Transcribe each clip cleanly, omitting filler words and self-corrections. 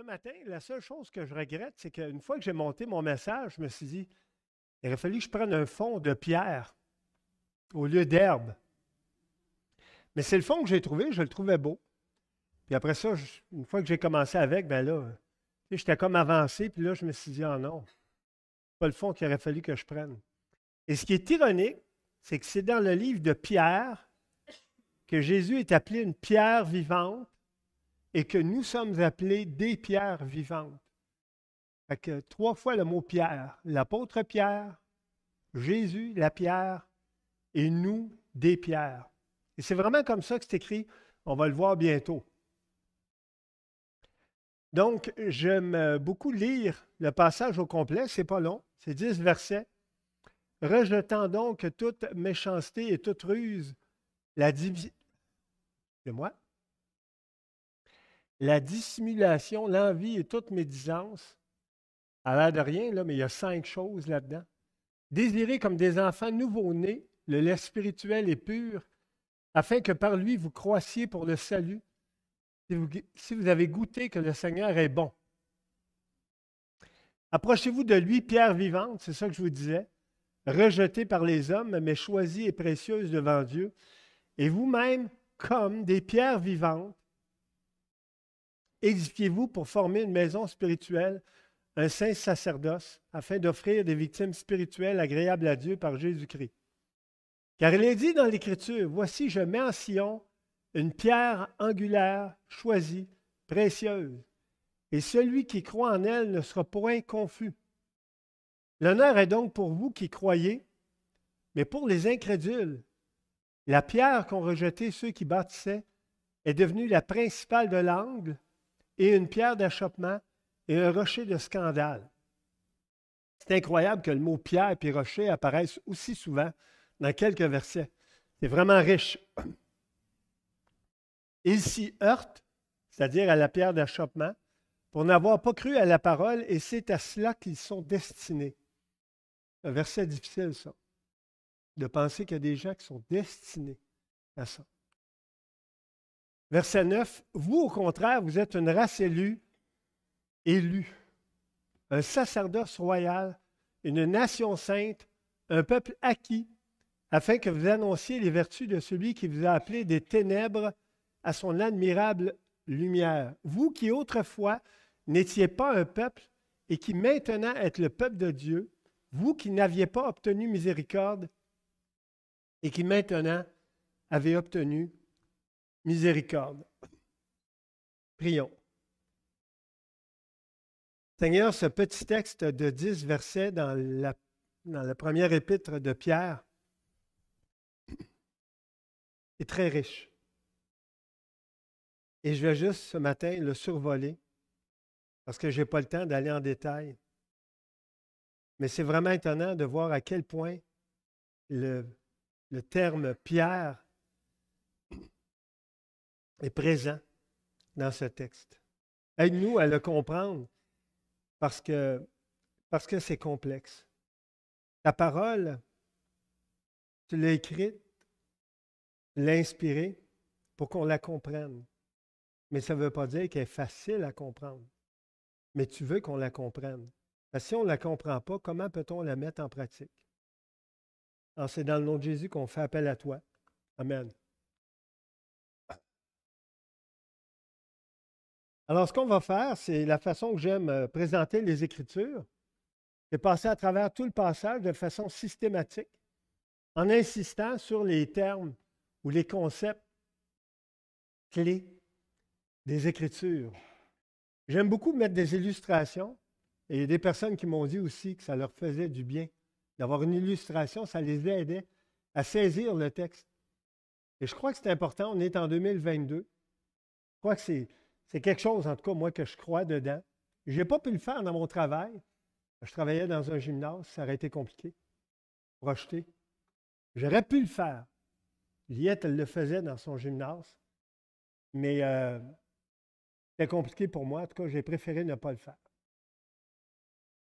Ce matin, la seule chose que je regrette, c'est qu'une fois que j'ai monté mon message, je me suis dit, il aurait fallu que je prenne un fond de pierre au lieu d'herbe. Mais c'est le fond que j'ai trouvé, je le trouvais beau. Puis après ça, une fois que j'ai commencé avec, ben là, tu sais, j'étais comme avancé, puis là, je me suis dit, ah non, c'est pas le fond qu'il aurait fallu que je prenne. Et ce qui est ironique, c'est que c'est dans le livre de Pierre que Jésus est appelé une pierre vivante et que nous sommes appelés des pierres vivantes. Fait que 3 fois le mot pierre. L'apôtre Pierre, Jésus, la pierre, et nous, des pierres. Et c'est vraiment comme ça que c'est écrit. On va le voir bientôt. Donc, j'aime beaucoup lire le passage au complet. C'est pas long. C'est 10 versets. Rejetant donc toute méchanceté et toute ruse, la dissimulation, l'envie et toute médisance. À l'air de rien, là, mais il y a 5 choses là-dedans. Désirez comme des enfants nouveau-nés le lait spirituel et pur, afin que par lui vous croissiez pour le salut, si vous avez goûté que le Seigneur est bon. Approchez-vous de lui, pierre vivante, c'est ça que je vous disais, rejetée par les hommes, mais choisie et précieuse devant Dieu, et vous-même, comme des pierres vivantes, édifiez-vous pour former une maison spirituelle, un saint sacerdoce, afin d'offrir des victimes spirituelles agréables à Dieu par Jésus-Christ. Car il est dit dans l'Écriture, voici, je mets en Sion une pierre angulaire, choisie, précieuse, et celui qui croit en elle ne sera point confus. L'honneur est donc pour vous qui croyez, mais pour les incrédules, la pierre qu'ont rejetée ceux qui bâtissaient est devenue la principale de l'angle et une pierre d'achoppement et un rocher de scandale. C'est incroyable que le mot pierre et rocher apparaissent aussi souvent dans quelques versets. C'est vraiment riche. Ils s'y heurtent, c'est-à-dire à la pierre d'achoppement, pour n'avoir pas cru à la parole, et c'est à cela qu'ils sont destinés. Un verset difficile, ça, de penser qu'il y a des gens qui sont destinés à ça. Verset 9, vous, au contraire, vous êtes une race élue, un sacerdoce royal, une nation sainte, un peuple acquis, afin que vous annonciez les vertus de celui qui vous a appelé des ténèbres à son admirable lumière. Vous qui autrefois n'étiez pas un peuple et qui maintenant êtes le peuple de Dieu, vous qui n'aviez pas obtenu miséricorde et qui maintenant avez obtenu miséricorde. Prions. Seigneur, ce petit texte de 10 versets dans la première épître de Pierre est très riche. Et je vais juste ce matin le survoler parce que je n'ai pas le temps d'aller en détail. Mais c'est vraiment étonnant de voir à quel point le terme pierre est présent dans ce texte. Aide-nous à le comprendre parce que c'est complexe. Ta parole, tu l'as écrite, tu l'as inspirée pour qu'on la comprenne. Mais ça ne veut pas dire qu'elle est facile à comprendre. Mais tu veux qu'on la comprenne. Parce que si on ne la comprend pas, comment peut-on la mettre en pratique? Alors, c'est dans le nom de Jésus qu'on fait appel à toi. Amen. Alors, ce qu'on va faire, c'est la façon que j'aime présenter les Écritures, c'est passer à travers tout le passage de façon systématique, en insistant sur les termes ou les concepts clés des Écritures. J'aime beaucoup mettre des illustrations, et il y a des personnes qui m'ont dit aussi que ça leur faisait du bien d'avoir une illustration, ça les aidait à saisir le texte. Et je crois que c'est important, on est en 2022. Je crois que c'est quelque chose, en tout cas, moi, que je crois dedans. Je n'ai pas pu le faire dans mon travail. Je travaillais dans un gymnase, ça aurait été compliqué. Projeté. J'aurais pu le faire. Liette, elle le faisait dans son gymnase. Mais c'était compliqué pour moi. En tout cas, j'ai préféré ne pas le faire.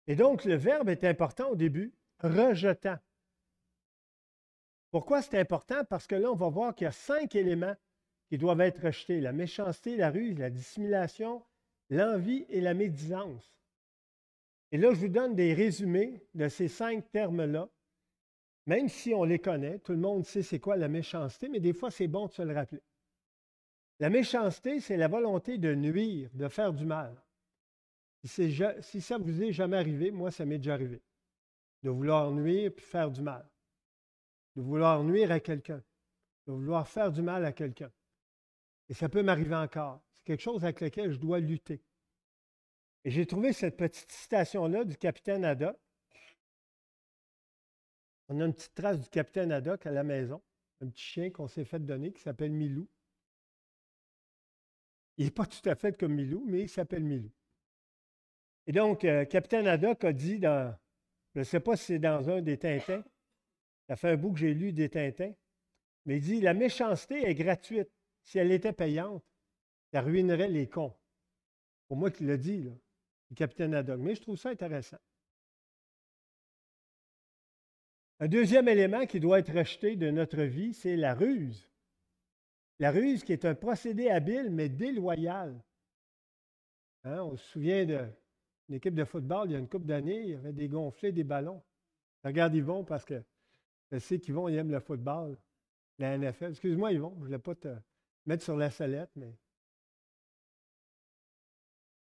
Et donc, le verbe est important au début, rejetant. Pourquoi c'est important? Parce que là, on va voir qu'il y a 5 éléments qui doivent être rejetés. La méchanceté, la ruse, la dissimulation, l'envie et la médisance. Et là, je vous donne des résumés de ces 5 termes-là, même si on les connaît, tout le monde sait c'est quoi la méchanceté, mais des fois, c'est bon de se le rappeler. La méchanceté, c'est la volonté de nuire, de faire du mal. Si ça vous est jamais arrivé, moi, ça m'est déjà arrivé, de vouloir nuire puis faire du mal, de vouloir nuire à quelqu'un, de vouloir faire du mal à quelqu'un. Et ça peut m'arriver encore. C'est quelque chose avec lequel je dois lutter. Et j'ai trouvé cette petite citation-là du capitaine Haddock. On a une petite trace du capitaine Haddock à la maison, un petit chien qu'on s'est fait donner qui s'appelle Milou. Il n'est pas tout à fait comme Milou, mais il s'appelle Milou. Et donc, capitaine Haddock a dit dans, je ne sais pas si c'est dans un des Tintins, ça fait un bout que j'ai lu des Tintins, mais il dit, la méchanceté est gratuite. Si elle était payante, ça ruinerait les cons. Pour moi qui l'a dit, là, le capitaine Haddock. Mais je trouve ça intéressant. Un deuxième élément qui doit être rejeté de notre vie, c'est la ruse. La ruse qui est un procédé habile mais déloyal. Hein, on se souvient d'une équipe de football, il y a une couple d'années, il y avait des gonflés, des ballons. Regarde Yvon parce que je sais qu'Yvon, il aime le football, la NFL. Excuse-moi Yvon, je ne voulais pas te mettre sur la sellette, mais...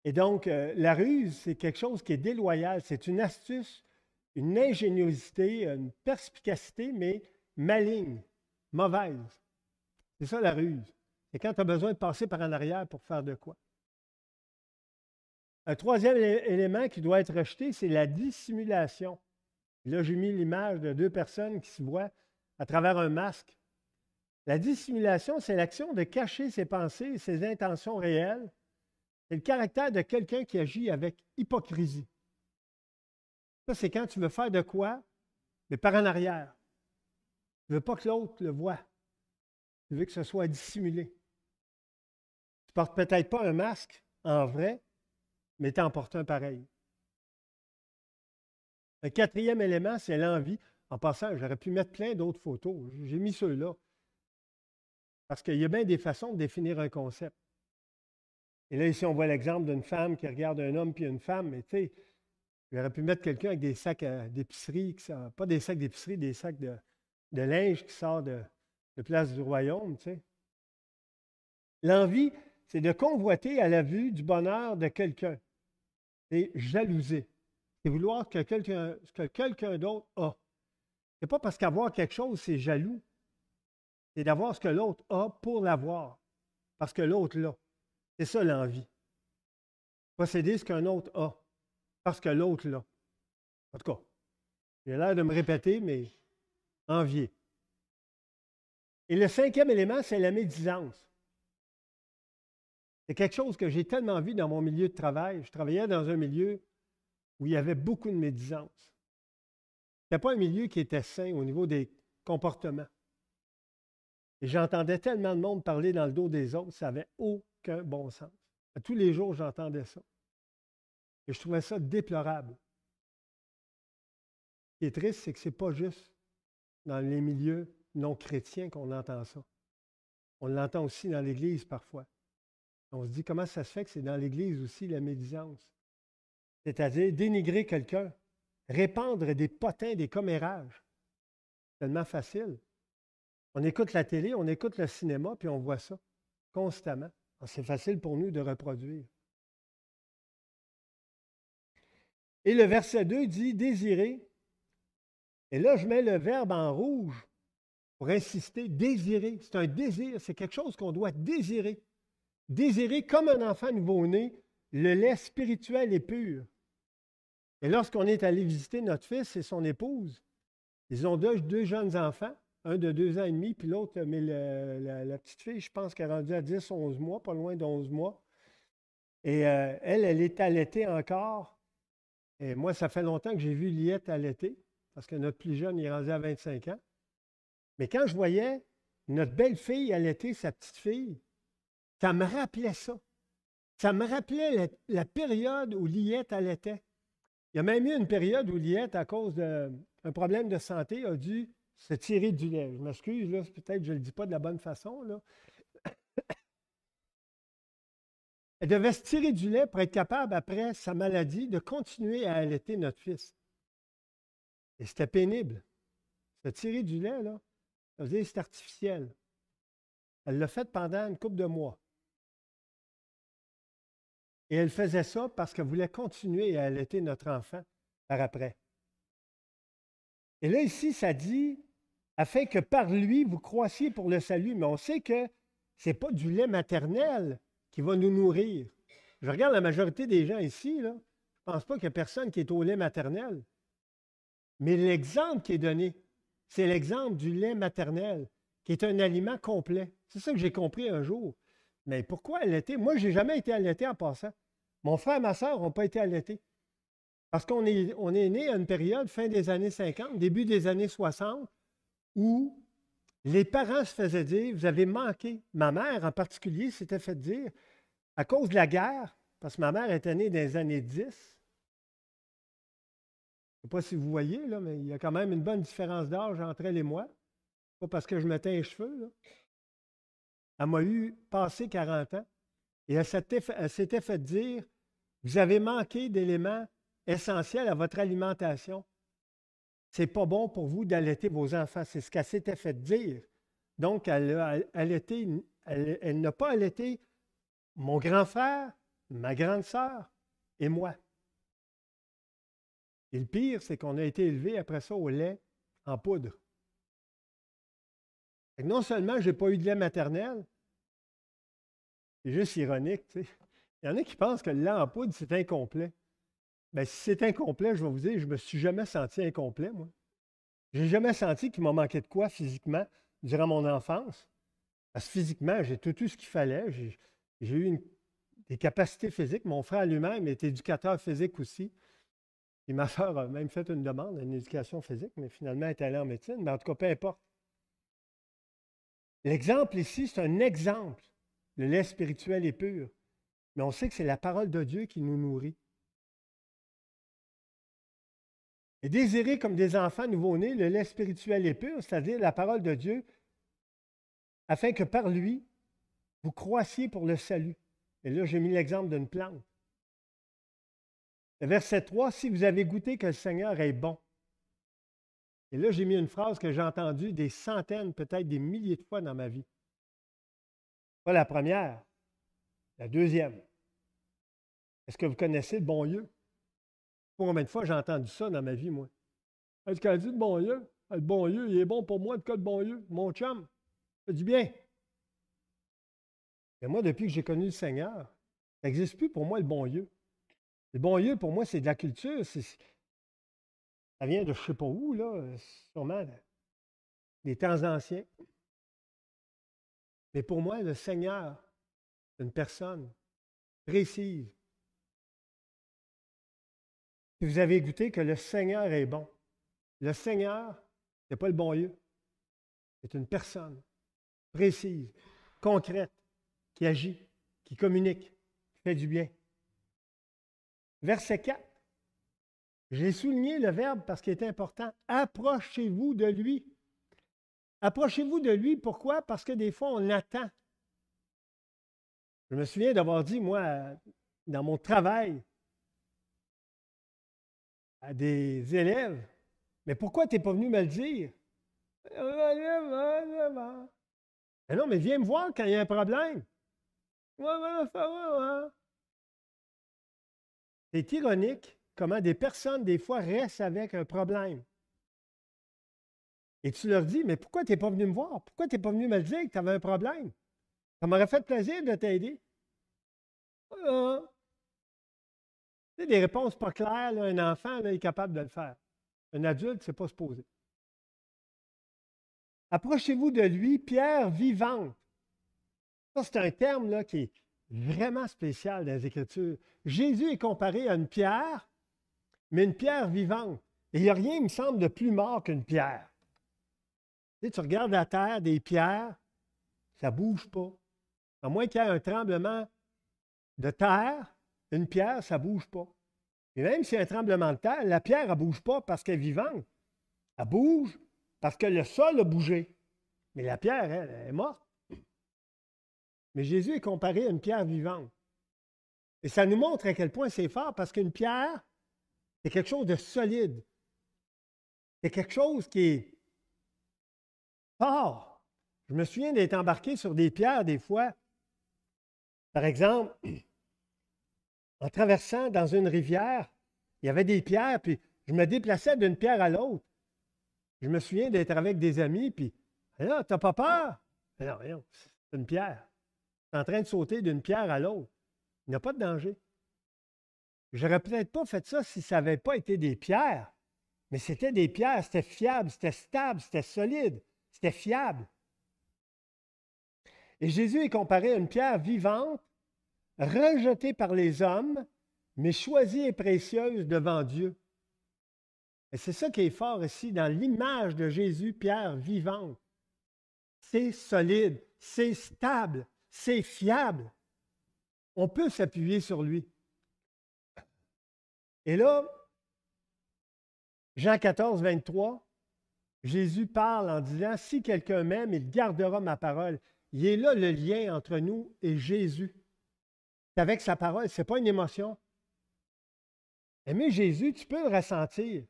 Et donc, la ruse, c'est quelque chose qui est déloyal. C'est une astuce, une ingéniosité, une perspicacité, mais maligne, mauvaise. C'est ça la ruse. C'est quand tu as besoin de passer par en arrière pour faire de quoi. Un troisième élément qui doit être rejeté, c'est la dissimulation. Là, j'ai mis l'image de 2 personnes qui se voient à travers un masque. La dissimulation, c'est l'action de cacher ses pensées et ses intentions réelles. C'est le caractère de quelqu'un qui agit avec hypocrisie. Ça, c'est quand tu veux faire de quoi, mais par en arrière. Tu ne veux pas que l'autre le voie. Tu veux que ce soit dissimulé. Tu ne portes peut-être pas un masque en vrai, mais tu en portes un pareil. Un quatrième élément, c'est l'envie. En passant, j'aurais pu mettre plein d'autres photos. J'ai mis ceux-là. Parce qu'il y a bien des façons de définir un concept. Et là, ici, on voit l'exemple d'une femme qui regarde un homme puis une femme, mais tu sais, j'aurais pu mettre quelqu'un avec des sacs d'épicerie, pas des sacs d'épicerie, des sacs de linge qui sort de Place du Royaume, tu sais. L'envie, c'est de convoiter à la vue du bonheur de quelqu'un. C'est jalouser. C'est vouloir que quelqu'un d'autre a. Ce n'est pas parce qu'avoir quelque chose, c'est jaloux. C'est d'avoir ce que l'autre a pour l'avoir. Parce que l'autre l'a. C'est ça l'envie. Posséder ce qu'un autre a. Parce que l'autre l'a. En tout cas, j'ai l'air de me répéter, mais envier. Et le cinquième élément, c'est la médisance. C'est quelque chose que j'ai tellement vu dans mon milieu de travail. Je travaillais dans un milieu où il y avait beaucoup de médisance. Ce n'était pas un milieu qui était sain au niveau des comportements. Et j'entendais tellement de monde parler dans le dos des autres, ça n'avait aucun bon sens. À tous les jours, j'entendais ça. Et je trouvais ça déplorable. Ce qui est triste, c'est que ce n'est pas juste dans les milieux non chrétiens qu'on entend ça. On l'entend aussi dans l'Église parfois. On se dit, comment ça se fait que c'est dans l'Église aussi la médisance? C'est-à-dire dénigrer quelqu'un, répandre des potins, des commérages. C'est tellement facile. On écoute la télé, on écoute le cinéma, puis on voit ça constamment. C'est facile pour nous de reproduire. Et le verset 2 dit « désirer ». Et là, je mets le verbe en rouge pour insister. Désirer, c'est un désir, c'est quelque chose qu'on doit désirer. Désirer comme un enfant nouveau-né le lait spirituel et pur. Et lorsqu'on est allé visiter notre fils et son épouse, ils ont deux jeunes enfants, un de 2 ans et demi, puis l'autre, mais la petite fille, je pense qu'elle est rendue à 10, 11 mois, pas loin d'11 mois. Et elle est allaitée encore. Et moi, ça fait longtemps que j'ai vu Liette allaiter, parce que notre plus jeune, il est rendu à 25 ans. Mais quand je voyais notre belle-fille allaiter sa petite fille, ça me rappelait ça. Ça me rappelait la période où Liette allaitait. Il y a même eu une période où Liette, à cause d'un problème de santé, a dû se tirer du lait. Je m'excuse, là, peut-être que je ne le dis pas de la bonne façon, là. Elle devait se tirer du lait pour être capable, après sa maladie, de continuer à allaiter notre fils. Et c'était pénible. Se tirer du lait, là, ça veut dire que c'est artificiel. Elle l'a fait pendant une couple de mois. Et elle faisait ça parce qu'elle voulait continuer à allaiter notre enfant par après. Et là, ici, ça dit, afin que par lui, vous croissiez pour le salut. Mais on sait que ce n'est pas du lait maternel qui va nous nourrir. Je regarde la majorité des gens ici, là, je ne pense pas qu'il y a personne qui est au lait maternel. Mais l'exemple qui est donné, c'est l'exemple du lait maternel, qui est un aliment complet. C'est ça que j'ai compris un jour. Mais pourquoi allaiter? Moi, je n'ai jamais été allaité en passant. Mon frère et ma soeur n'ont pas été allaités. Parce qu'on est né à une période, fin des années 50, début des années 60, où les parents se faisaient dire, vous avez manqué. Ma mère en particulier s'était fait dire, à cause de la guerre, parce que ma mère était née dans les années 10. Je ne sais pas si vous voyez, là, mais il y a quand même une bonne différence d'âge entre elle et moi. Pas parce que je me teins les cheveux. Là. Elle m'a eu passé 40 ans et elle s'était fait dire, vous avez manqué d'éléments essentiels à votre alimentation. Ce n'est pas bon pour vous d'allaiter vos enfants. C'est ce qu'elle s'était fait dire. Donc, elle n'a pas allaité mon grand frère, ma grande sœur et moi. Et le pire, c'est qu'on a été élevé après ça au lait en poudre. Et non seulement je n'ai pas eu de lait maternel, c'est juste ironique, tu sais. Il y en a qui pensent que le lait en poudre, c'est incomplet. Bien, si c'est incomplet, je vais vous dire, je ne me suis jamais senti incomplet, moi. Je n'ai jamais senti qu'il m'a manqué de quoi physiquement durant mon enfance. Parce que physiquement, j'ai tout eu ce qu'il fallait. J'ai eu des capacités physiques. Mon frère lui-même est éducateur physique aussi. Et ma soeur a même fait une demande à une éducation physique, mais finalement, elle est allée en médecine. Mais en tout cas, peu importe. L'exemple ici, c'est un exemple. Le lait spirituel est pur. Mais on sait que c'est la parole de Dieu qui nous nourrit. Et désiré comme des enfants nouveau-nés, le lait spirituel est pur, c'est-à-dire la parole de Dieu, afin que par lui, vous croissiez pour le salut. Et là, j'ai mis l'exemple d'une plante. Verset 3, si vous avez goûté que le Seigneur est bon. Et là, j'ai mis une phrase que j'ai entendue des centaines, peut-être des milliers de fois dans ma vie. Pas la première, la deuxième. Est-ce que vous connaissez le bon Dieu? Combien de fois j'ai entendu ça dans ma vie, moi? Est-ce qu'elle dit le bon Dieu? Le bon Dieu, il est bon pour moi, de cas le bon Dieu. Mon chum, ça fait du bien. Mais moi, depuis que j'ai connu le Seigneur, ça n'existe plus pour moi le bon Dieu. Le bon Dieu, pour moi, c'est de la culture. Ça vient de je ne sais pas où, là, sûrement des temps anciens. Mais pour moi, le Seigneur, c'est une personne précise. Si vous avez goûté que le Seigneur est bon, le Seigneur, ce n'est pas le bon Dieu. C'est une personne précise, concrète, qui agit, qui communique, qui fait du bien. Verset 4. J'ai souligné le verbe parce qu'il est important. Approchez-vous de lui. Approchez-vous de lui, pourquoi? Parce que des fois, on attend. Je me souviens d'avoir dit, moi, dans mon travail, à des élèves, mais pourquoi tu n'es pas venu me le dire? Mais non, mais viens me voir quand il y a un problème. C'est ironique comment des personnes, des fois, restent avec un problème. Et tu leur dis, mais pourquoi tu n'es pas venu me voir? Pourquoi tu n'es pas venu me le dire que tu avais un problème? Ça m'aurait fait plaisir de t'aider. C'est des réponses pas claires. Là, un enfant là, est capable de le faire. Un adulte, c'est pas supposé. Approchez-vous de lui, pierre vivante. Ça, c'est un terme là, qui est vraiment spécial dans les Écritures. Jésus est comparé à une pierre, mais une pierre vivante. Et il n'y a rien, il me semble, de plus mort qu'une pierre. Tu sais, tu regardes la terre, des pierres, ça ne bouge pas. À moins qu'il y ait un tremblement de terre, une pierre, ça ne bouge pas. Et même s'il y a un tremblement de terre, la pierre, elle ne bouge pas parce qu'elle est vivante. Elle bouge parce que le sol a bougé. Mais la pierre, elle est morte. Mais Jésus est comparé à une pierre vivante. Et ça nous montre à quel point c'est fort parce qu'une pierre, c'est quelque chose de solide. C'est quelque chose qui est fort. Je me souviens d'être embarqué sur des pierres des fois. Par exemple, en traversant dans une rivière, il y avait des pierres, puis je me déplaçais d'une pierre à l'autre. Je me souviens d'être avec des amis, puis là, t'as pas peur? Mais non, voyons, c'est une pierre. Tu es en train de sauter d'une pierre à l'autre. Il n'y a pas de danger. J'aurais peut-être pas fait ça si ça n'avait pas été des pierres, mais c'était des pierres, c'était fiable, c'était stable, c'était solide, c'était fiable. Et Jésus est comparé à une pierre vivante, rejetée par les hommes, mais choisie et précieuse devant Dieu. Et c'est ça qui est fort ici, dans l'image de Jésus, pierre vivante. C'est solide, c'est stable, c'est fiable. On peut s'appuyer sur lui. Et là, Jean 14, 23, Jésus parle en disant, si quelqu'un m'aime, il gardera ma parole. Il est là le lien entre nous et Jésus. C'est avec sa parole, ce n'est pas une émotion. Aimer Jésus, tu peux le ressentir,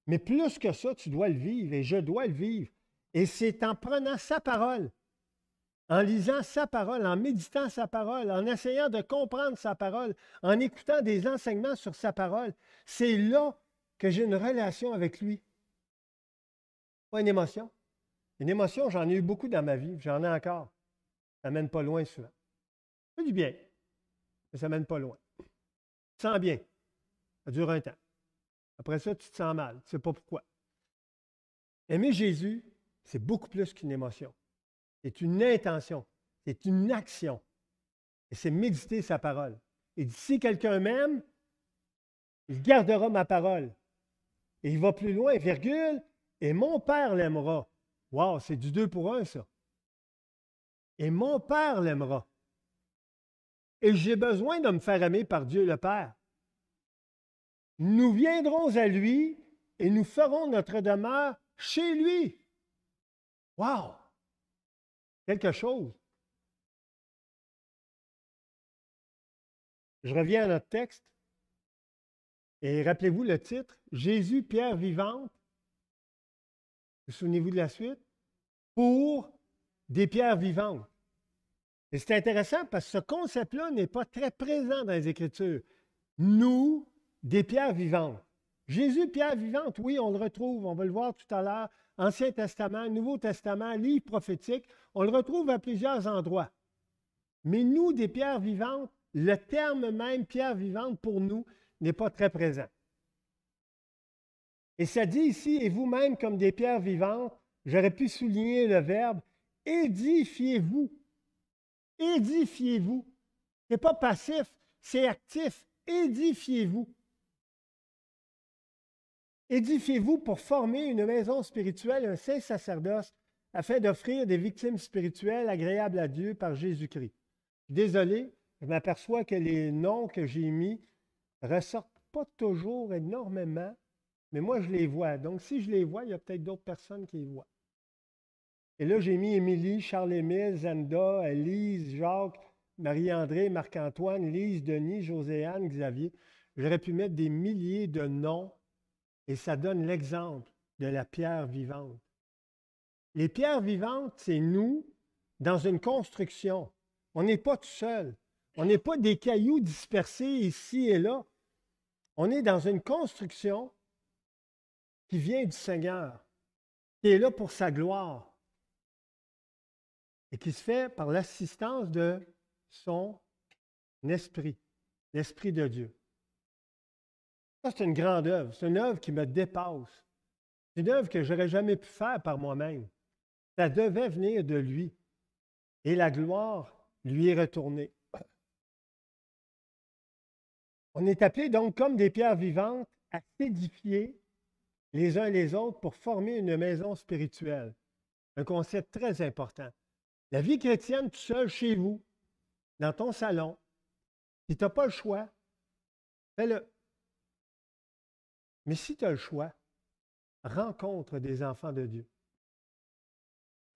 mais plus que ça, tu dois le vivre et je dois le vivre. Et c'est en prenant sa parole, en lisant sa parole, en méditant sa parole, en essayant de comprendre sa parole, en écoutant des enseignements sur sa parole, c'est là que j'ai une relation avec lui. Pas une émotion. Une émotion, j'en ai eu beaucoup dans ma vie, j'en ai encore. Ça ne mène pas loin souvent. Ça fait du bien, mais ça ne mène pas loin. Tu te sens bien, ça dure un temps. Après ça, tu te sens mal, tu ne sais pas pourquoi. Aimer Jésus, c'est beaucoup plus qu'une émotion. C'est une intention, c'est une action. Et c'est méditer sa parole. Et si quelqu'un m'aime, il gardera ma parole. Et il va plus loin, virgule, et mon Père l'aimera. Wow, c'est du 2 pour 1, ça. Et mon Père l'aimera. Et j'ai besoin de me faire aimer par Dieu le Père. Nous viendrons à lui et nous ferons notre demeure chez lui. Wow! Quelque chose. Je reviens à notre texte. Et rappelez-vous le titre, Jésus, pierre vivante. Vous souvenez-vous de la suite? Pour des pierres vivantes. Et c'est intéressant parce que ce concept-là n'est pas très présent dans les Écritures. Nous, des pierres vivantes. Jésus, pierre vivante, oui, on le retrouve, on va le voir tout à l'heure, Ancien Testament, Nouveau Testament, livre prophétique, on le retrouve à plusieurs endroits. Mais nous, des pierres vivantes, le terme même pierre vivante pour nous n'est pas très présent. Et ça dit ici, et vous-même comme des pierres vivantes, j'aurais pu souligner le verbe édifiez-vous. Édifiez-vous. Ce n'est pas passif, c'est actif. Édifiez-vous. Édifiez-vous pour former une maison spirituelle, un saint sacerdoce, afin d'offrir des victimes spirituelles agréables à Dieu par Jésus-Christ. Désolé, je m'aperçois que les noms que j'ai mis ne ressortent pas toujours énormément, mais moi je les vois. Donc si je les vois, il y a peut-être d'autres personnes qui les voient. Et là, j'ai mis Émilie, Charles-Émile, Zanda, Lise, Jacques, Marie-André, Marc-Antoine, Lise, Denis, Joséanne, Xavier. J'aurais pu mettre des milliers de noms et ça donne l'exemple de la pierre vivante. Les pierres vivantes, c'est nous dans une construction. On n'est pas tout seul. On n'est pas des cailloux dispersés ici et là. On est dans une construction qui vient du Seigneur, qui est là pour sa gloire et qui se fait par l'assistance de son esprit, l'Esprit de Dieu. Ça, c'est une grande œuvre. C'est une œuvre qui me dépasse. C'est une œuvre que je n'aurais jamais pu faire par moi-même. Ça devait venir de lui. Et la gloire lui est retournée. On est appelés donc comme des pierres vivantes à s'édifier les uns les autres pour former une maison spirituelle. Un concept très important. La vie chrétienne, tout seul chez vous, dans ton salon, si tu n'as pas le choix, fais-le. Mais si tu as le choix, rencontre des enfants de Dieu.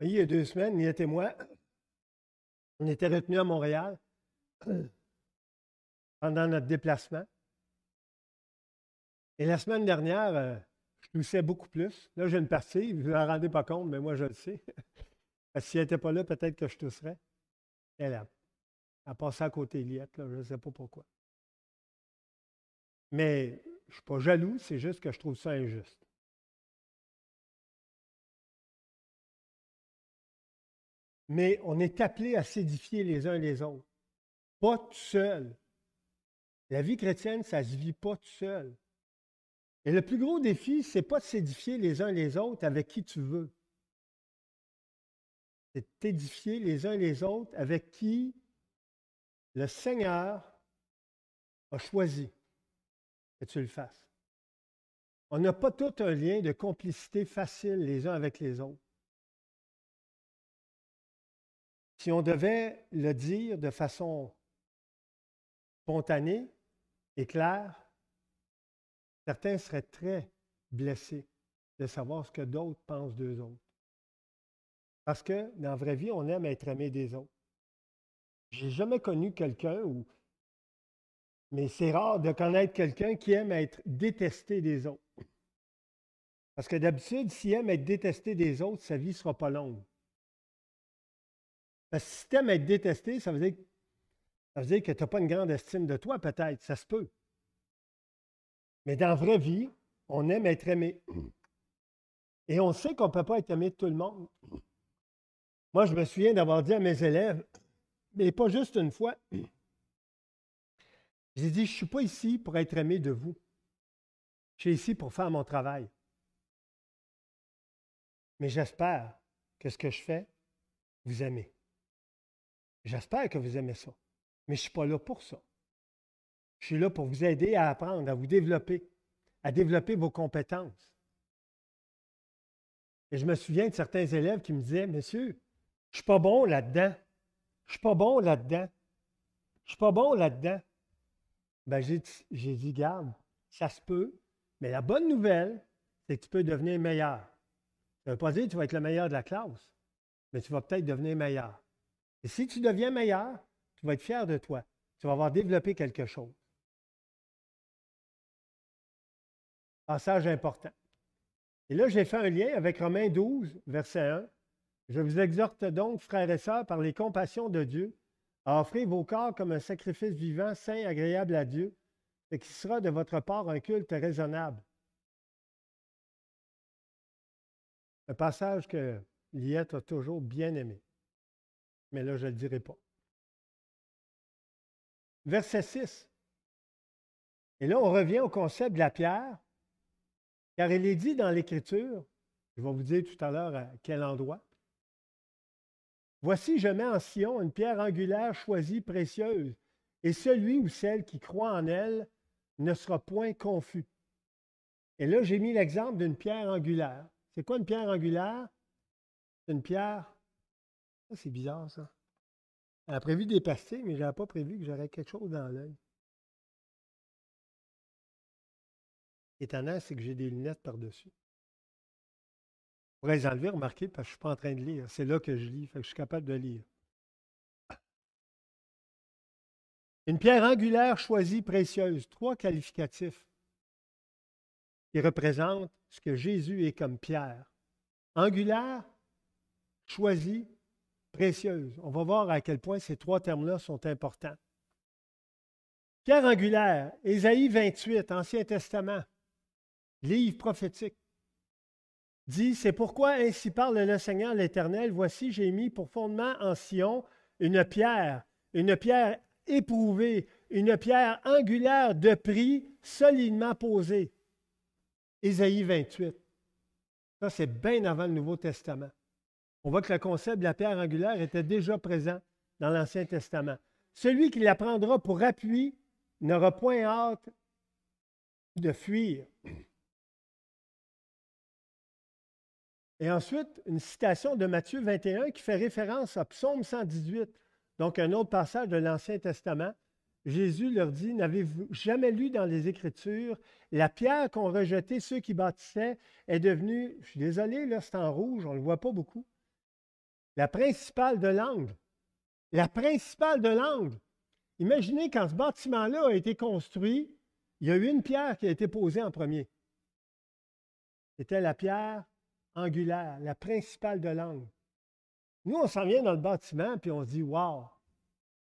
Il y a 2 semaines, Niette et moi, on était retenus à Montréal. pendant notre déplacement. Et la semaine dernière, je toussais beaucoup plus. Là, j'ai une partie, vous ne vous en rendez pas compte, mais moi, je le sais. Parce que si elle n'était pas là, peut-être que je tousserais. Elle a passé à côté Liette, là, je ne sais pas pourquoi. Mais je ne suis pas jaloux, c'est juste que je trouve ça injuste. Mais on est appelé à s'édifier les uns les autres. Pas tout seul. La vie chrétienne, ça ne se vit pas tout seul. Et le plus gros défi, ce n'est pas de s'édifier les uns les autres avec qui tu veux. C'est de t'édifier les uns les autres avec qui le Seigneur a choisi que tu le fasses. On n'a pas tout un lien de complicité facile les uns avec les autres. Si on devait le dire de façon spontanée et claire, certains seraient très blessés de savoir ce que d'autres pensent d'eux autres. Parce que dans la vraie vie, on aime être aimé des autres. J'ai jamais connu quelqu'un mais c'est rare de connaître quelqu'un qui aime être détesté des autres. Parce que d'habitude, s'il aime être détesté des autres, sa vie ne sera pas longue. Parce que si tu aimes être détesté, ça veut dire que tu n'as pas une grande estime de toi, peut-être. Ça se peut. Mais dans la vraie vie, on aime être aimé. Et on sait qu'on ne peut pas être aimé de tout le monde. Moi, je me souviens d'avoir dit à mes élèves, mais pas juste une fois, j'ai dit, je ne suis pas ici pour être aimé de vous. Je suis ici pour faire mon travail. Mais j'espère que ce que je fais, vous aimez. J'espère que vous aimez ça. Mais je ne suis pas là pour ça. Je suis là pour vous aider à apprendre, à vous développer, à développer vos compétences. Et je me souviens de certains élèves qui me disaient, Monsieur, je ne suis pas bon là-dedans. Je ne suis pas bon là-dedans. Je ne suis pas bon là-dedans. Ben, j'ai dit, garde, ça se peut, mais la bonne nouvelle, c'est que tu peux devenir meilleur. Ça ne veut pas dire que tu vas être le meilleur de la classe, mais tu vas peut-être devenir meilleur. Et si tu deviens meilleur, tu vas être fier de toi. Tu vas avoir développé quelque chose. Passage important. Et là, j'ai fait un lien avec Romains 12, verset 1. Je vous exhorte donc, frères et sœurs, par les compassions de Dieu, à offrir vos corps comme un sacrifice vivant, saint, agréable à Dieu, ce qui sera de votre part un culte raisonnable. Un passage que Liette a toujours bien aimé. Mais là, je ne le dirai pas. Verset 6. Et là, on revient au concept de la pierre, car il est dit dans l'Écriture, je vais vous dire tout à l'heure à quel endroit. Voici, je mets en Sion une pierre angulaire choisie, précieuse, et celui ou celle qui croit en elle ne sera point confus. Et là, j'ai mis l'exemple d'une pierre angulaire. C'est quoi une pierre angulaire? C'est une pierre. Ça, c'est bizarre, ça. Elle a prévu des pastilles, mais je n'avais pas prévu que j'aurais quelque chose dans l'œil. Étonnant, c'est que j'ai des lunettes par-dessus. Je pourrais les enlever, remarquez, parce que je ne suis pas en train de lire. C'est là que je lis, fait que je suis capable de lire. Une pierre angulaire choisie, précieuse. 3 qualificatifs qui représentent ce que Jésus est comme pierre. Angulaire, choisie, précieuse. On va voir à quel point ces 3 termes-là sont importants. Pierre angulaire, Ésaïe 28, Ancien Testament, livre prophétique, dit, c'est pourquoi ainsi parle le Seigneur l'Éternel, voici j'ai mis pour fondement en Sion une pierre éprouvée, une pierre angulaire de prix solidement posée. Ésaïe 28. Ça, c'est bien avant le Nouveau Testament. On voit que le concept de la pierre angulaire était déjà présent dans l'Ancien Testament. Celui qui la prendra pour appui n'aura point hâte de fuir. Et ensuite, une citation de Matthieu 21 qui fait référence à Psaume 118, donc un autre passage de l'Ancien Testament. Jésus leur dit, n'avez-vous jamais lu dans les Écritures, la pierre qu'ont rejetée ceux qui bâtissaient est devenue, je suis désolé, là c'est en rouge, on ne le voit pas beaucoup, la principale de l'angle. La principale de l'angle. Imaginez quand ce bâtiment-là a été construit, il y a eu une pierre qui a été posée en premier. C'était la pierre angulaire, la principale de l'angle. Nous, on s'en vient dans le bâtiment puis on se dit « Wow,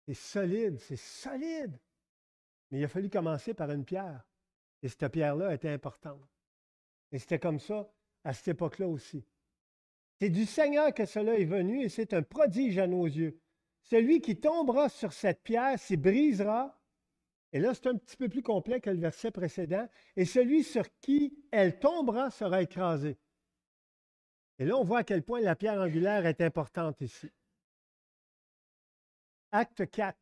c'est solide, c'est solide! » Mais il a fallu commencer par une pierre. Et cette pierre-là était importante. Et c'était comme ça à cette époque-là aussi. C'est du Seigneur que cela est venu et c'est un prodige à nos yeux. Celui qui tombera sur cette pierre s'y brisera. Et là, c'est un petit peu plus complet que le verset précédent. Et celui sur qui elle tombera sera écrasé. Et là, on voit à quel point la pierre angulaire est importante ici. Acte 4.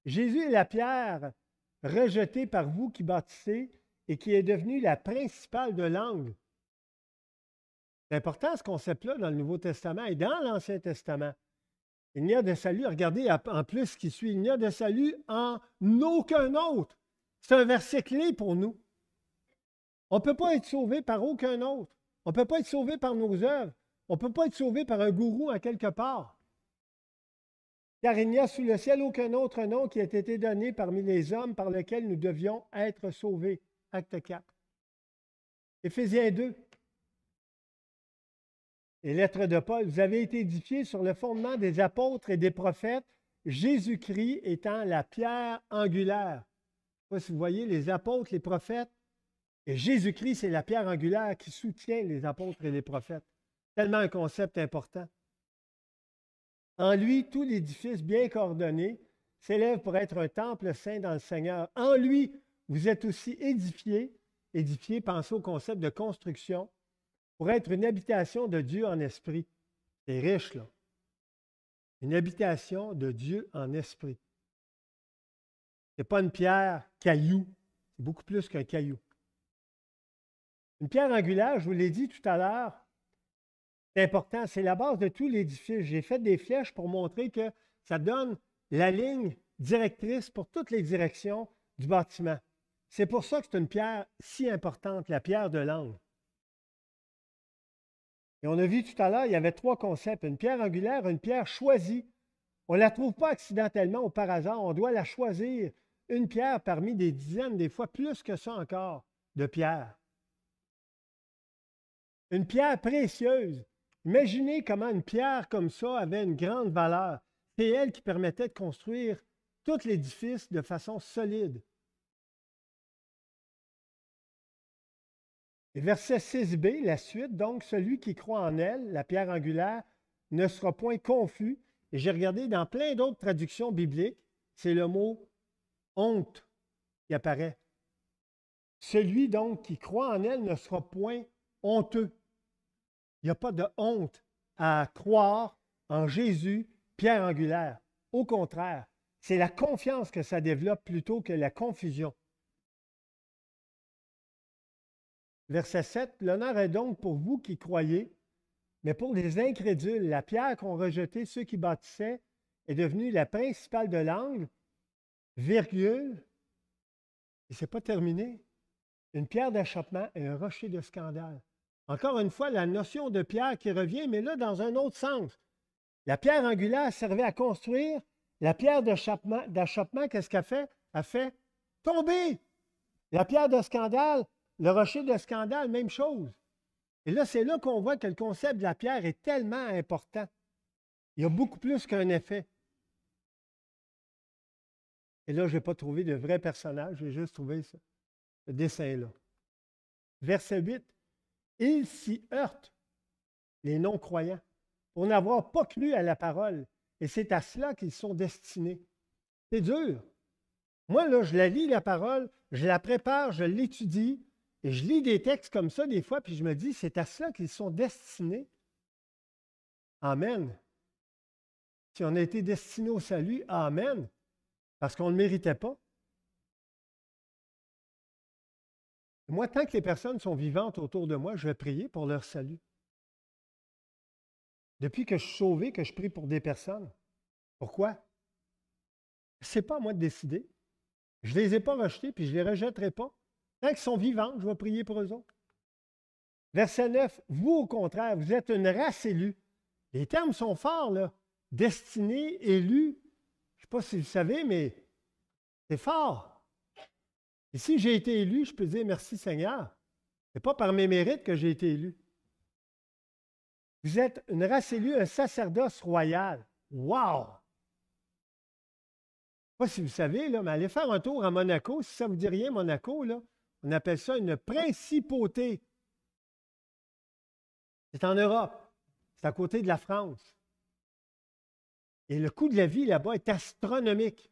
Jésus est la pierre rejetée par vous qui bâtissez et qui est devenue la principale de l'angle. C'est important ce concept-là dans le Nouveau Testament et dans l'Ancien Testament. Il n'y a de salut, regardez en plus ce qui suit, il n'y a de salut en aucun autre. C'est un verset clé pour nous. On ne peut pas être sauvé par aucun autre. On ne peut pas être sauvé par nos œuvres. On ne peut pas être sauvé par un gourou à quelque part. Car il n'y a sous le ciel aucun autre nom qui ait été donné parmi les hommes par lequel nous devions être sauvés. Acte 4. Éphésiens 2. Et lettres de Paul, vous avez été édifiés sur le fondement des apôtres et des prophètes, Jésus-Christ étant la pierre angulaire. Je ne sais pas si vous voyez, les apôtres, les prophètes, et Jésus-Christ, c'est la pierre angulaire qui soutient les apôtres et les prophètes. Tellement un concept important. En lui, tout l'édifice bien coordonné s'élève pour être un temple saint dans le Seigneur. En lui, vous êtes aussi édifiés. Édifiés, pensez au concept de construction, pour être une habitation de Dieu en esprit. C'est riche, là. Une habitation de Dieu en esprit. Ce n'est pas une pierre caillou, c'est beaucoup plus qu'un caillou. Une pierre angulaire, je vous l'ai dit tout à l'heure, c'est important, c'est la base de tout l'édifice. J'ai fait des flèches pour montrer que ça donne la ligne directrice pour toutes les directions du bâtiment. C'est pour ça que c'est une pierre si importante, la pierre de l'angle. Et on a vu tout à l'heure, il y avait 3 concepts. Une pierre angulaire, une pierre choisie. On ne la trouve pas accidentellement ou par hasard. On doit la choisir. Une pierre parmi des dizaines, des fois plus que ça encore, de pierres. Une pierre précieuse. Imaginez comment une pierre comme ça avait une grande valeur. C'est elle qui permettait de construire tout l'édifice de façon solide. Et verset 6b, la suite, donc, celui qui croit en elle, la pierre angulaire, ne sera point confus. Et j'ai regardé dans plein d'autres traductions bibliques, c'est le mot honte qui apparaît. Celui, donc, qui croit en elle ne sera point honteux. Il n'y a pas de honte à croire en Jésus, pierre angulaire. Au contraire, c'est la confiance que ça développe plutôt que la confusion. Verset 7, l'honneur est donc pour vous qui croyez, mais pour les incrédules, la pierre qu'ont rejetée ceux qui bâtissaient est devenue la principale de l'angle, virgule, et ce n'est pas terminé, une pierre d'achoppement et un rocher de scandale. Encore une fois, la notion de pierre qui revient, mais là, dans un autre sens. La pierre angulaire servait à construire. La pierre d'achoppement, qu'est-ce qu'elle fait? Elle fait tomber. La pierre de scandale, le rocher de scandale, même chose. Et là, c'est là qu'on voit que le concept de la pierre est tellement important. Il y a beaucoup plus qu'un effet. Et là, je n'ai pas trouvé de vrai personnage, j'ai juste trouvé ça, ce dessin-là. Verset 8. Ils s'y heurtent, les non-croyants, pour n'avoir pas cru à la parole. Et c'est à cela qu'ils sont destinés. C'est dur. Moi, là, je la lis, la parole, je la prépare, je l'étudie, et je lis des textes comme ça des fois, puis je me dis, c'est à cela qu'ils sont destinés. Amen. Si on a été destiné au salut, amen, parce qu'on ne le méritait pas. Moi, tant que les personnes sont vivantes autour de moi, je vais prier pour leur salut. Depuis que je suis sauvé, que je prie pour des personnes. Pourquoi? Ce n'est pas à moi de décider. Je ne les ai pas rejetés, puis je ne les rejetterai pas. Tant qu'ils sont vivants, je vais prier pour eux autres. Verset 9, vous, au contraire, vous êtes une race élue. Les termes sont forts, là. Destinés, élus. Je ne sais pas si vous savez, mais C'est fort. Et si j'ai été élu, je peux dire merci Seigneur. Ce n'est pas par mes mérites que j'ai été élu. Vous êtes une race élue, un sacerdoce royal. Wow! Je ne sais pas si vous savez, là, mais allez faire un tour à Monaco. Si ça ne vous dit rien, Monaco, là, on appelle ça une principauté. C'est en Europe. C'est à côté de la France. Et le coût de la vie là-bas est astronomique.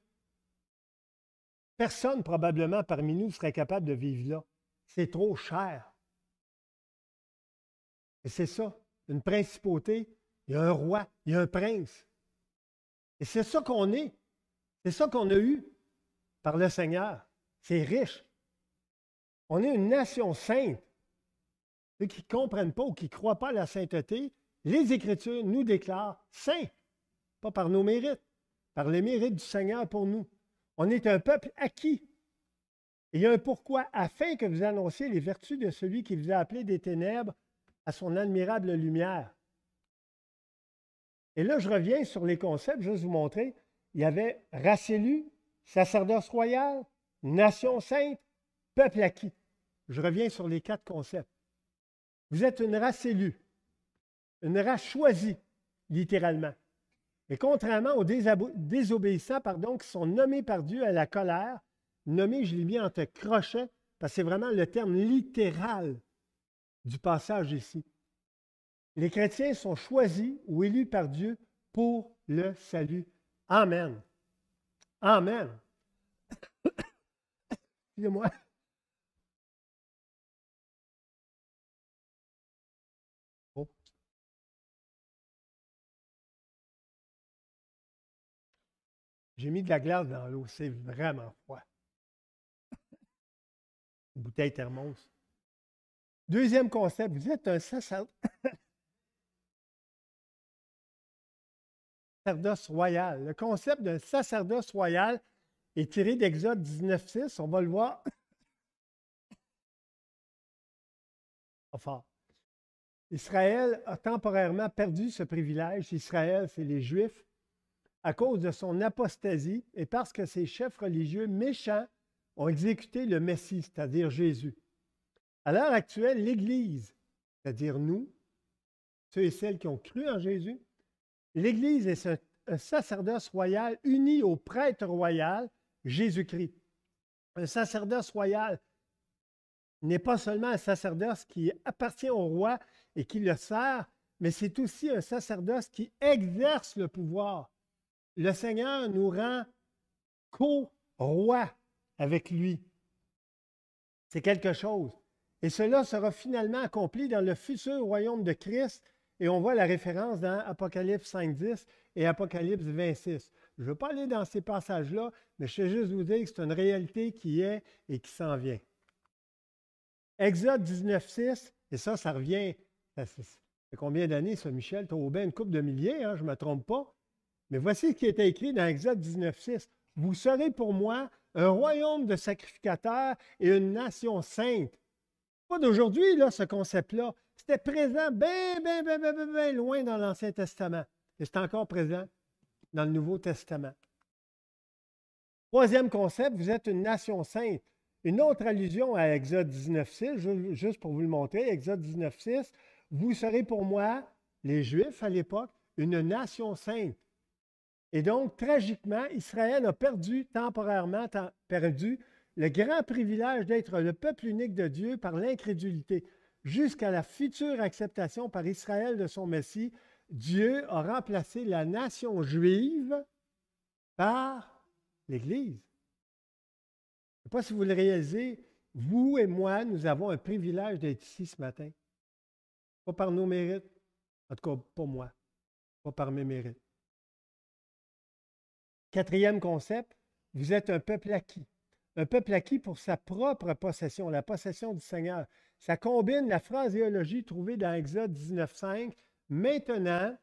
Personne, probablement, parmi nous serait capable de vivre là. C'est trop cher. Et c'est ça, une principauté. Il y a un roi, il y a un prince. Et c'est ça qu'on est. C'est ça qu'on a eu par le Seigneur. C'est riche. On est une nation sainte. Ceux qui ne comprennent pas ou qui ne croient pas à la sainteté, les Écritures nous déclarent saints. Pas par nos mérites, par les mérites du Seigneur pour nous. On est un peuple acquis. Et il y a un pourquoi, afin que vous annonciez les vertus de celui qui vous a appelé des ténèbres à son admirable lumière. Et là, je reviens sur les concepts, juste vous montrer. Il y avait race élue, sacerdoce royal, nation sainte, peuple acquis. Je reviens sur les 4 concepts. Vous êtes une race élue, une race choisie, littéralement. Et contrairement aux désobéissants, qui sont nommés par Dieu à la colère, nommés, je l'ai mis entre crochets, parce que c'est vraiment le terme littéral du passage ici. Les chrétiens sont choisis ou élus par Dieu pour le salut. Amen. Amen. Excusez-moi. Oh. J'ai mis de la glace dans l'eau. C'est vraiment froid. Une bouteille thermos. Deuxième concept, vous êtes un sacerdoce royal. Le concept d'un sacerdoce royal est tiré d'Exode 19.6. On va le voir. Enfin, Israël a temporairement perdu ce privilège. Israël, c'est les Juifs, à cause de son apostasie et parce que ses chefs religieux méchants ont exécuté le Messie, c'est-à-dire Jésus. À l'heure actuelle, l'Église, c'est-à-dire nous, ceux et celles qui ont cru en Jésus, l'Église est un sacerdoce royal uni au prêtre royal, Jésus-Christ. Un sacerdoce royal n'est pas seulement un sacerdoce qui appartient au roi et qui le sert, mais c'est aussi un sacerdoce qui exerce le pouvoir. Le Seigneur nous rend co-roi avec lui. C'est quelque chose. Et cela sera finalement accompli dans le futur royaume de Christ. Et on voit la référence dans Apocalypse 5.10 et Apocalypse 26. Je ne veux pas aller dans ces passages-là, mais je sais juste vous dire que c'est une réalité qui est et qui s'en vient. Exode 19.6, et ça revient, ça fait combien d'années ça, Michel? Tu as au bien une couple de milliers, hein, je ne me trompe pas. Mais voici ce qui était écrit dans Exode 19.6. Vous serez pour moi un royaume de sacrificateurs et une nation sainte. Pas d'aujourd'hui, là, ce concept-là. C'était présent bien loin dans l'Ancien Testament. Et c'est encore présent dans le Nouveau Testament. Troisième concept, vous êtes une nation sainte. Une autre allusion à Exode 19.6, juste pour vous le montrer, Exode 19.6, vous serez pour moi, les Juifs à l'époque, une nation sainte. Et donc, tragiquement, Israël a temporairement perdu le grand privilège d'être le peuple unique de Dieu par l'incrédulité. Jusqu'à la future acceptation par Israël de son Messie, Dieu a remplacé la nation juive par l'Église. Je ne sais pas si vous le réalisez, vous et moi, nous avons un privilège d'être ici ce matin. Pas par nos mérites, en tout cas pas moi, pas par mes mérites. Quatrième concept, vous êtes un peuple acquis. Un peuple acquis pour sa propre possession, la possession du Seigneur. Ça combine la phraséologie trouvée dans Exode 19.5. Maintenant,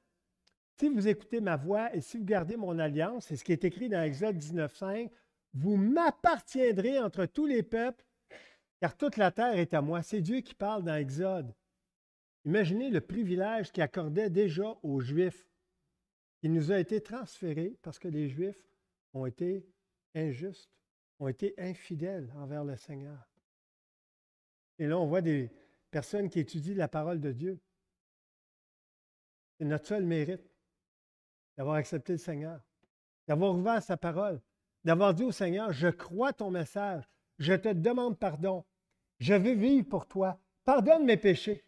si vous écoutez ma voix et si vous gardez mon alliance, c'est ce qui est écrit dans Exode 19.5, vous m'appartiendrez entre tous les peuples, car toute la terre est à moi. C'est Dieu qui parle dans Exode. Imaginez le privilège qu'il accordait déjà aux Juifs. Il nous a été transféré parce que les Juifs ont été injustes, ont été infidèles envers le Seigneur. Et là, on voit des personnes qui étudient la parole de Dieu. C'est notre seul mérite d'avoir accepté le Seigneur, d'avoir ouvert sa parole, d'avoir dit au Seigneur, je crois ton message, je te demande pardon, je veux vivre pour toi, pardonne mes péchés.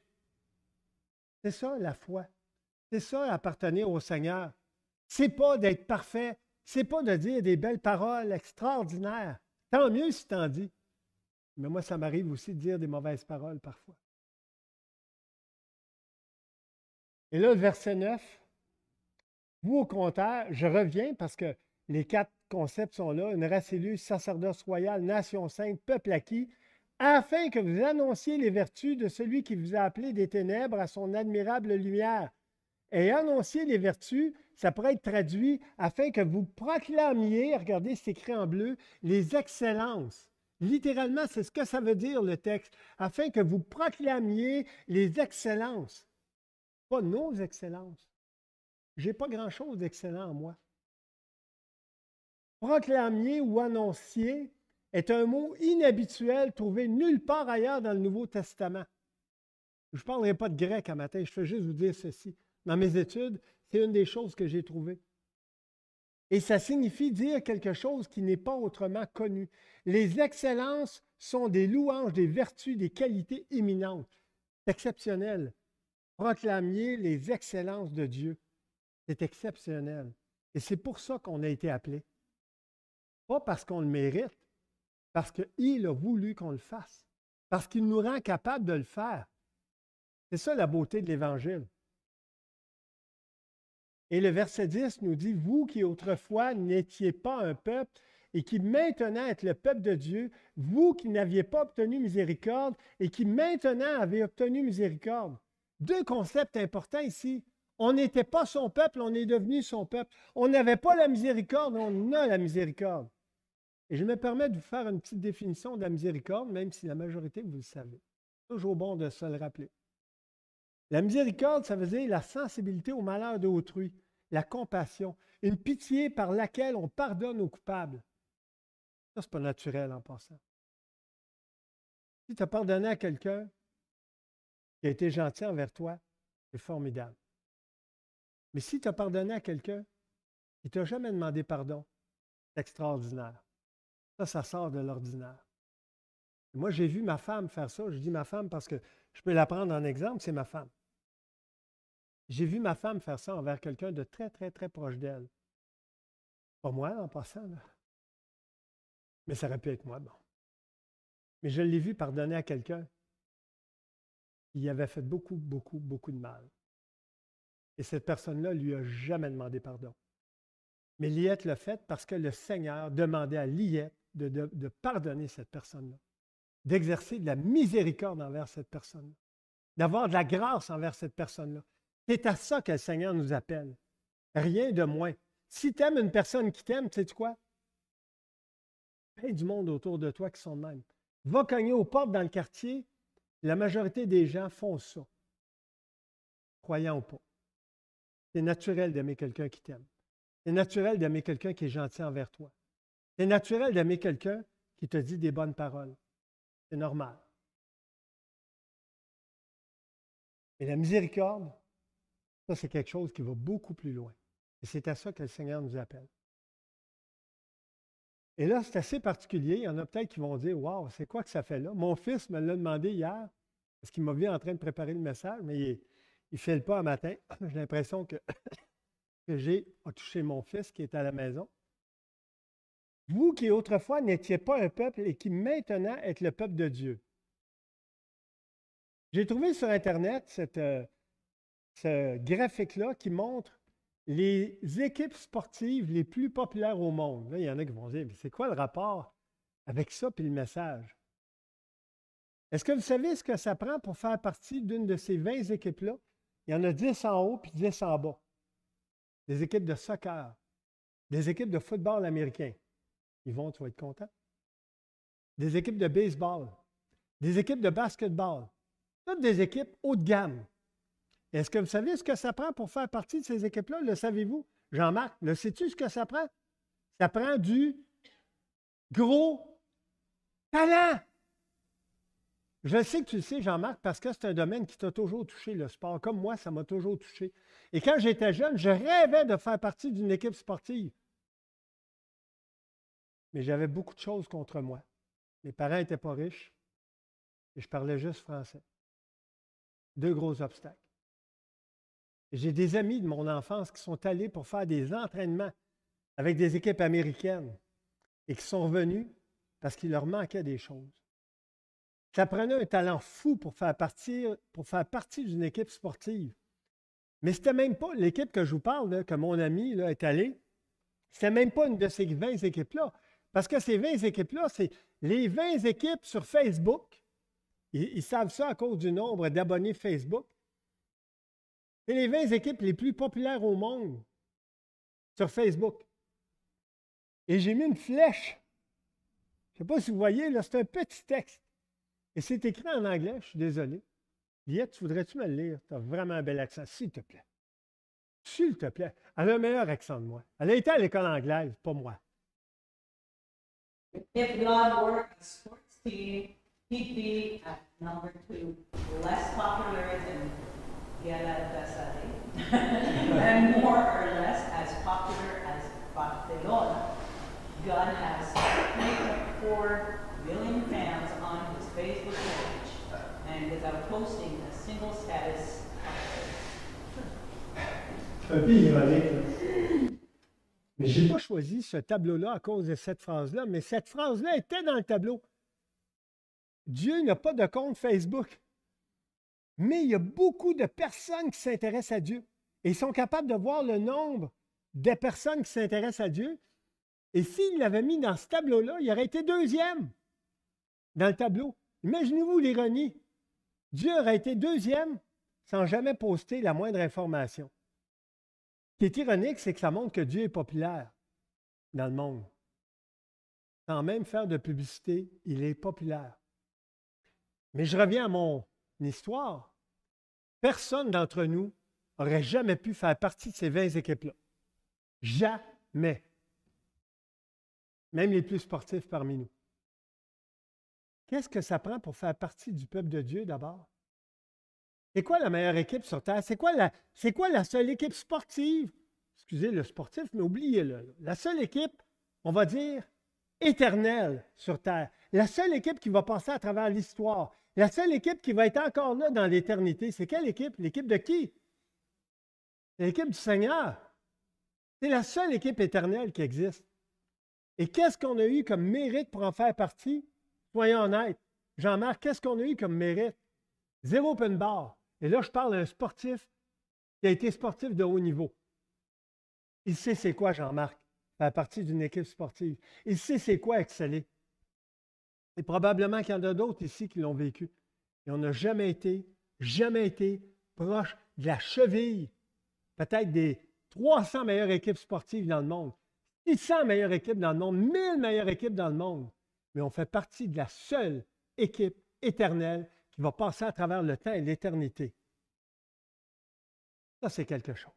C'est ça la foi. C'est ça appartenir au Seigneur. C'est pas d'être parfait, c'est pas de dire des belles paroles extraordinaires. Tant mieux si tu en dis. Mais moi, ça m'arrive aussi de dire des mauvaises paroles parfois. Et là, le verset 9, vous, au contraire, je reviens parce que les 4 concepts sont là, une race élue, sacerdoce royal, nation sainte, peuple acquis, afin que vous annonciez les vertus de celui qui vous a appelé des ténèbres à son admirable lumière. Et annoncier les vertus, ça pourrait être traduit afin que vous proclamiez, regardez, c'est écrit en bleu, les excellences. Littéralement, c'est ce que ça veut dire le texte, afin que vous proclamiez les excellences. Pas nos excellences. Je n'ai pas grand-chose d'excellent en moi. Proclamier ou annoncier est un mot inhabituel trouvé nulle part ailleurs dans le Nouveau Testament. Je ne parlerai pas de grec à matin, je veux juste vous dire ceci. Dans mes études, c'est une des choses que j'ai trouvées. Et ça signifie dire quelque chose qui n'est pas autrement connu. Les excellences sont des louanges, des vertus, des qualités éminentes. C'est exceptionnel. Proclamier les excellences de Dieu. C'est exceptionnel. Et c'est pour ça qu'on a été appelé. Pas parce qu'on le mérite, parce qu'il a voulu qu'on le fasse. Parce qu'il nous rend capables de le faire. C'est ça la beauté de l'Évangile. Et le verset 10 nous dit, vous qui autrefois n'étiez pas un peuple et qui maintenant êtes le peuple de Dieu, vous qui n'aviez pas obtenu miséricorde et qui maintenant avez obtenu miséricorde. 2 concepts importants ici. On n'était pas son peuple, on est devenu son peuple. On n'avait pas la miséricorde, on a la miséricorde. Et je me permets de vous faire une petite définition de la miséricorde, même si la majorité, vous le savez. Toujours bon de se le rappeler. La miséricorde, ça veut dire la sensibilité au malheur d'autrui, la compassion, une pitié par laquelle on pardonne aux coupables. Ça, ce n'est pas naturel en passant. Si tu as pardonné à quelqu'un qui a été gentil envers toi, c'est formidable. Mais si tu as pardonné à quelqu'un qui ne t'a jamais demandé pardon, c'est extraordinaire. Ça sort de l'ordinaire. Moi, j'ai vu ma femme faire ça. Je dis ma femme parce que je peux la prendre en exemple, c'est ma femme. J'ai vu ma femme faire ça envers quelqu'un de très, très, très proche d'elle. Pas moi, en passant, là. Mais ça aurait pu être moi, bon. Mais je l'ai vu pardonner à quelqu'un qui avait fait beaucoup, beaucoup, beaucoup de mal. Et cette personne-là ne lui a jamais demandé pardon. Mais Liette l'a fait parce que le Seigneur demandait à Liette de pardonner cette personne-là, d'exercer de la miséricorde envers cette personne-là, d'avoir de la grâce envers cette personne-là. C'est à ça que le Seigneur nous appelle. Rien de moins. Si tu aimes une personne qui t'aime, tu sais quoi? Il y a du monde autour de toi qui sont de même. Va cogner aux portes dans le quartier, la majorité des gens font ça. Croyant ou pas. C'est naturel d'aimer quelqu'un qui t'aime. C'est naturel d'aimer quelqu'un qui est gentil envers toi. C'est naturel d'aimer quelqu'un qui te dit des bonnes paroles. C'est normal. Et la miséricorde, ça, c'est quelque chose qui va beaucoup plus loin. Et c'est à ça que le Seigneur nous appelle. Et là, c'est assez particulier. Il y en a peut-être qui vont dire, « Wow, c'est quoi que ça fait là? » Mon fils me l'a demandé hier, parce qu'il m'a vu en train de préparer le message, mais il ne fait le pas un matin. J'ai l'impression que j'ai touché mon fils qui est à la maison. Vous qui autrefois n'étiez pas un peuple et qui maintenant êtes le peuple de Dieu. J'ai trouvé sur Internet ce graphique-là qui montre les équipes sportives les plus populaires au monde. Là, il y en a qui vont dire, c'est quoi le rapport avec ça et le message? Est-ce que vous savez ce que ça prend pour faire partie d'une de ces 20 équipes-là? Il y en a 10 en haut puis 10 en bas. Des équipes de soccer, des équipes de football américain. Yvon, tu vas être content. Des équipes de baseball, des équipes de basketball. Toutes des équipes haut de gamme. Est-ce que vous savez ce que ça prend pour faire partie de ces équipes-là? Le savez-vous? Jean-Marc, le sais-tu ce que ça prend? Ça prend du gros talent. Je sais que tu le sais, Jean-Marc, parce que c'est un domaine qui t'a toujours touché, le sport. Comme moi, ça m'a toujours touché. Et quand j'étais jeune, je rêvais de faire partie d'une équipe sportive. Mais j'avais beaucoup de choses contre moi. Mes parents n'étaient pas riches et je parlais juste français. Deux gros obstacles. J'ai des amis de mon enfance qui sont allés pour faire des entraînements avec des équipes américaines et qui sont revenus parce qu'il leur manquait des choses. Ça prenait un talent fou pour faire partie d'une équipe sportive. Mais ce n'était même pas l'équipe que je vous parle, là, que mon ami là, est allé, ce n'était même pas une de ces 20 équipes-là. Parce que ces 20 équipes-là, c'est les 20 équipes sur Facebook. Ils savent ça à cause du nombre d'abonnés Facebook. C'est les 20 équipes les plus populaires au monde sur Facebook. Et j'ai mis une flèche. Je ne sais pas si vous voyez, là, c'est un petit texte. Et c'est écrit en anglais, je suis désolé. Liette, voudrais-tu me le lire? Tu as vraiment un bel accent, s'il te plaît. S'il te plaît. Elle a un meilleur accent de moi. Elle a été à l'école anglaise, pas moi. If God were a sports team, he'd be at number 2, less popular than Galatasaray, and more or less as popular as Barcelona. God has 3.4 billion fans on his Facebook page, and without posting a single status. C'est un peu ironique, là. Mais je n'ai pas choisi ce tableau-là à cause de cette phrase-là, mais cette phrase-là était dans le tableau. Dieu n'a pas de compte Facebook. Mais il y a beaucoup de personnes qui s'intéressent à Dieu. Et ils sont capables de voir le nombre de personnes qui s'intéressent à Dieu. Et s'il l'avait mis dans ce tableau-là, il aurait été deuxième dans le tableau. Imaginez-vous l'ironie. Dieu aurait été deuxième sans jamais poster la moindre information. Ce qui est ironique, c'est que ça montre que Dieu est populaire dans le monde. Sans même faire de publicité, il est populaire. Mais je reviens à mon histoire. Personne d'entre nous n'aurait jamais pu faire partie de ces 20 équipes-là. Jamais. Même les plus sportifs parmi nous. Qu'est-ce que ça prend pour faire partie du peuple de Dieu d'abord? C'est quoi la meilleure équipe sur Terre? C'est quoi la seule équipe sportive? Excusez le sportif, mais oubliez-le. La seule équipe, on va dire, éternelle sur Terre. La seule équipe qui va passer à travers l'histoire. La seule équipe qui va être encore là dans l'éternité. C'est quelle équipe? L'équipe de qui? C'est l'équipe du Seigneur. C'est la seule équipe éternelle qui existe. Et qu'est-ce qu'on a eu comme mérite pour en faire partie? Soyons honnêtes. Jean-Marc, qu'est-ce qu'on a eu comme mérite? Zéro open bar. Et là, je parle d'un sportif qui a été sportif de haut niveau. Il sait c'est quoi, Jean-Marc, faire partie d'une équipe sportive. Il sait c'est quoi exceller. Et probablement qu'il y en a d'autres ici qui l'ont vécu. Et on n'a jamais été proche de la cheville, peut-être des 300 meilleures équipes sportives dans le monde, 600 meilleures équipes dans le monde, 1000 meilleures équipes dans le monde. Mais on fait partie de la seule équipe éternelle qui va passer à travers le temps et l'éternité. Ça, c'est quelque chose.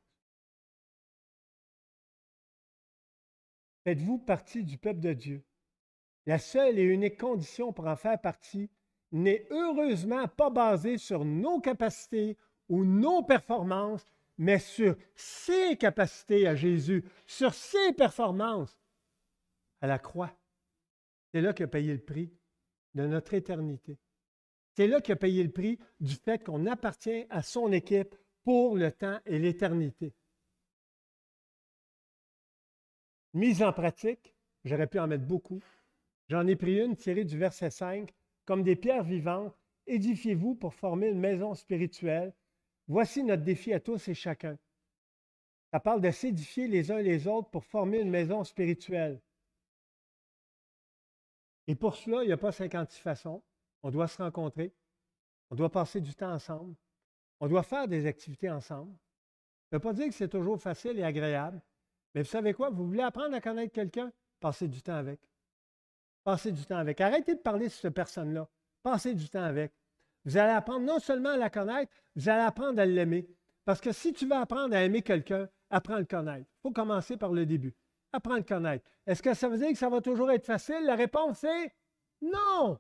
Faites-vous partie du peuple de Dieu? La seule et unique condition pour en faire partie n'est heureusement pas basée sur nos capacités ou nos performances, mais sur ses capacités à Jésus, sur ses performances à la croix. C'est là qu'il a payé le prix de notre éternité. C'est là qu'il a payé le prix du fait qu'on appartient à son équipe pour le temps et l'éternité. Mise en pratique, j'aurais pu en mettre beaucoup. J'en ai pris une tirée du verset 5. Comme des pierres vivantes, édifiez-vous pour former une maison spirituelle. Voici notre défi à tous et chacun. Ça parle de s'édifier les uns les autres pour former une maison spirituelle. Et pour cela, il n'y a pas 56 façons. On doit se rencontrer. On doit passer du temps ensemble. On doit faire des activités ensemble. Ça ne veut pas dire que c'est toujours facile et agréable. Mais vous savez quoi? Vous voulez apprendre à connaître quelqu'un? Passez du temps avec. Passez du temps avec. Arrêtez de parler sur cette personne-là. Passez du temps avec. Vous allez apprendre non seulement à la connaître, vous allez apprendre à l'aimer. Parce que si tu veux apprendre à aimer quelqu'un, apprends à le connaître. Il faut commencer par le début. Apprends à le connaître. Est-ce que ça veut dire que ça va toujours être facile? La réponse est non!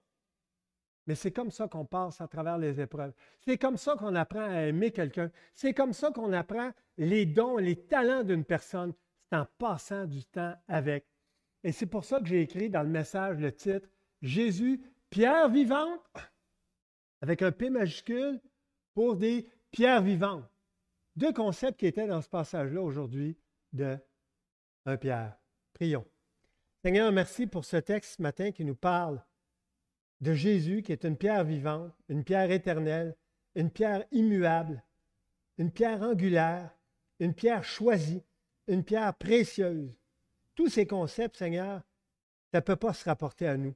Mais c'est comme ça qu'on passe à travers les épreuves. C'est comme ça qu'on apprend à aimer quelqu'un. C'est comme ça qu'on apprend les dons, les talents d'une personne. C'est en passant du temps avec. Et c'est pour ça que j'ai écrit dans le message le titre « Jésus, pierre vivante » avec un P majuscule pour des pierres vivantes. Deux concepts qui étaient dans ce passage-là aujourd'hui de 1 Pierre. Prions. Seigneur, merci pour ce texte ce matin qui nous parle de Jésus qui est une pierre vivante, une pierre éternelle, une pierre immuable, une pierre angulaire, une pierre choisie, une pierre précieuse. Tous ces concepts, Seigneur, ça ne peut pas se rapporter à nous.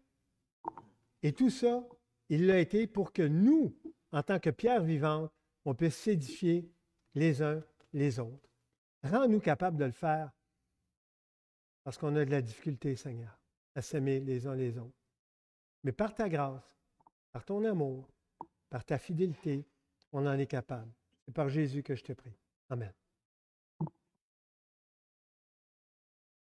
Et tout ça, il l'a été pour que nous, en tant que pierre vivante, on puisse s'édifier les uns les autres. Rends-nous capables de le faire parce qu'on a de la difficulté, Seigneur, à s'aimer les uns les autres. Mais par ta grâce, par ton amour, par ta fidélité, on en est capable. C'est par Jésus que je te prie. Amen.